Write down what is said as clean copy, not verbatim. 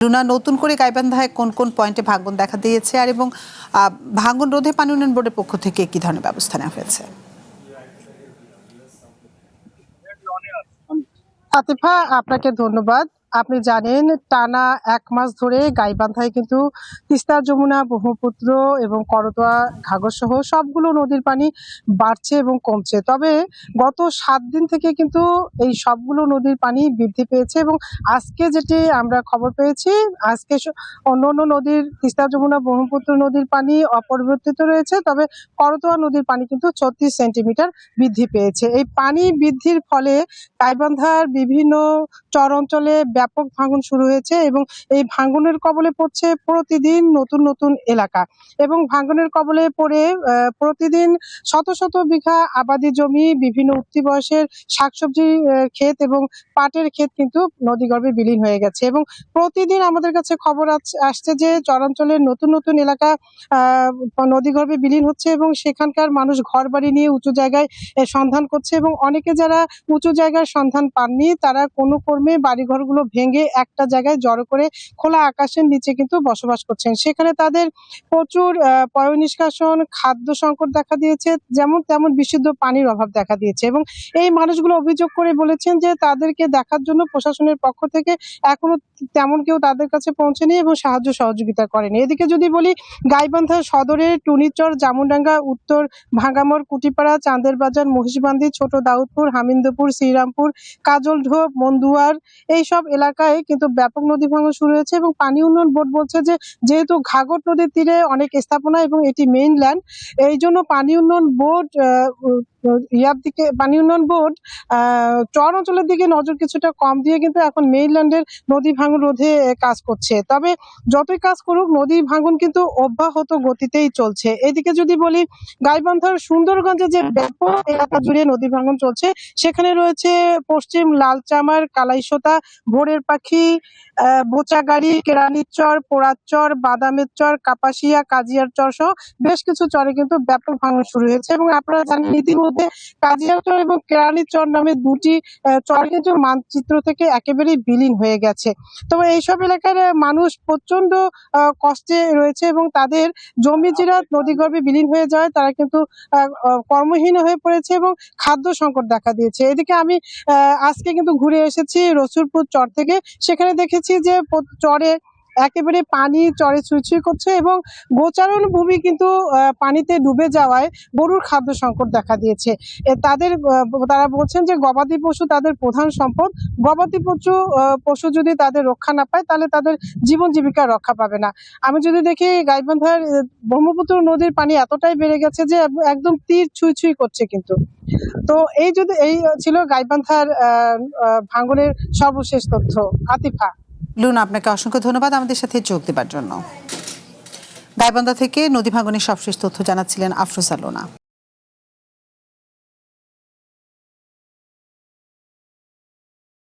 Luna, নতুন করে গাইবান্ধায় কোন কোন পয়েন্টে ভাঙন দেখা দিয়েছে আর এবং ভাঙন রোধে পানি উন্নয়ন বোর্ডের পক্ষ থেকে কি ধরনের ব্যবস্থা নেওয়া হয়েছে? আতিফা, আপনাকে ধন্যবাদ। আপনি জানেন টানা ১ মাস ধরে গাইবান্ধায় কিন্তু তিস্তা, যমুনা, ব্রহ্মপুত্র এবং করতোয়া, ঘাঘর সহ সবগুলো নদীর পানি বাড়ছে এবং কমছে। তবে গত ৭ দিন থেকে কিন্তু এই সবগুলো নদীর পানি বৃদ্ধি পেয়েছে এবং আজকে যেটি আমরা খবর পেয়েছি, আজকে অন্যান্য নদীর তিস্তা, যমুনা, ব্রহ্মপুত্র নদীর পানি অপরিবর্তিত রয়েছে। তবে করতোয়া নদীর পানি কিন্তু ৩৬ সেন্টিমিটার বৃদ্ধি পেয়েছে। এই পানি বৃদ্ধির ফলে গাইবান্ধার বিভিন্ন চর অঞ্চলে ব্যাপক ভাঙন শুরু হয়েছে এবং এই ভাঙনের কবলে পড়ছে প্রতিদিন নতুন নতুন এলাকা এবং ভাঙনের কবলে পড়ে প্রতিদিন শত শত বিঘা আবাদি জমি, বিভিন্ন উঠতি বয়সের শাকসবজি ক্ষেত এবং পাটের ক্ষেত কিন্তু নদীগর্ভে বিলীন হয়ে গেছে এবং প্রতিদিন আমাদের কাছে খবর আসছে যে চরাঞ্চলের নতুন নতুন এলাকা নদীগর্ভে বিলীন হচ্ছে এবং সেখানকার মানুষ ঘর বাড়ি নিয়ে উঁচু জায়গায় সন্ধান করছে এবং অনেকে যারা উঁচু জায়গার সন্ধান পাননি তারা কোনো কর্মে বাড়িঘরগুলো ভেঙে একটা জায়গায় জড়ো করে খোলা আকাশের নিচে কিন্তু বসবাস করছেন। সেখানে তাদের প্রচুর পয় নিষ্কাশন, খাদ্য সংকট দেখা দিয়েছে, যেমন তেমন বিশুদ্ধ পানির অভাব দেখা দিয়েছে এবং এই মানুষগুলো অভিযোগ করে বলেছেন যে তাদেরকে দেখার জন্য প্রশাসনের পক্ষ থেকে এখনো তেমন কেউ তাদের কাছে পৌঁছেনি এবং সাহায্য সহযোগিতা করেনি। এদিকে যদি বলি, গাইবান্ধা সদরের টুনিচর, জামুডাঙ্গা, উত্তর ভাঙ্গামোড়, কুটিপাড়া, চাঁদের বাজার, মহিষবান্দি, ছোট দাউদপুর, হামিন্দপুর, শ্রীরামপুর, কাজলঢোপ, মন্দুয়ার এইসব এলাকায় কিন্তু ব্যাপক নদী ভাঙন শুরু হয়েছে এবং পানি উন্নয়ন বোর্ড বলছে যে যেহেতু ঘাঘর নদীর তীরে অনেক স্থাপনা এবং এটি মেইনল্যান্ড, এই জন্য পানি উন্নয়ন বোর্ড চর অঞ্চলের দিকে নজর কিছুটা কম দিয়ে কিন্তু এখন মেইনল্যান্ডের নদী ভাঙন রোধে কাজ করছে। তবে যতই কাজ করুক, নদী ভাঙন কিন্তু অব্যাহত গতিতেই চলছে। এদিকে যদি বলি, গাইবান্ধার সুন্দরগঞ্জে যে ব্যাপক এলাকা জুড়ে নদী ভাঙন চলছে, সেখানে রয়েছে পশ্চিম লালচামার, কালাইসোতা, ভোরের পাখি, বোচাগাড়ি, কেরানীর চর, পোড়ার চর, বাদামের চর, কাপাসিয়া, কাজিয়ার চর সহ বেশ কিছু চরে কিন্তু ব্যাপক ভাঙন শুরু হয়েছে এবং আপনারা জানেন ইতিমধ্যে কাজিয়ার চর এবং কেরানীর চর নামে দুটি চর কিন্তু মানচিত্র থেকে একেবারেই বিলীন হয়ে গেছে। তবে এইসব এলাকার মানুষ প্রচন্ড কষ্টে রয়েছে এবং তাদের জমি জিরাত নদীগর্ভে বিলীন হয়ে যাওয়ায় তারা কিন্তু কর্মহীন হয়ে পড়েছে এবং খাদ্য সংকট দেখা দিয়েছে। এদিকে আমি আজকে কিন্তু ঘুরে এসেছি রসুলপুর চর থেকে। সেখানে দেখেছি যে চরে একেবারে পানি চরে ছুঁই করছে এবং গোচারণ ভূমি কিন্তু পানিতে ডুবে যাওয়ায় গরুর খাদ্য সংকট দেখা দিয়েছে। তারা বলছেন যে গবাদি পশু তাদের প্রধান সম্পদ। গবাদি পশু যদি তাদের রক্ষা না পায় তাহলে তাদের জীবন জীবিকা রক্ষা পাবে না। আমি যদি দেখি, গাইবান্ধার ব্রহ্মপুত্র নদীর পানি এতটাই বেড়ে গেছে যে একদম তীর ছুঁই করছে কিন্তু। তো এই ছিল গাইবান্ধার ভাঙনের সর্বশেষ তথ্য। আতিফা। লুনা, আপনাকে অসংখ্য ধন্যবাদ আমাদের সাথে যোগ দেবার জন্য। গাইবান্ধা থেকে নদী ভাঙনের সবশেষ তথ্য জানাচ্ছিলেন আফরোজা লুনা।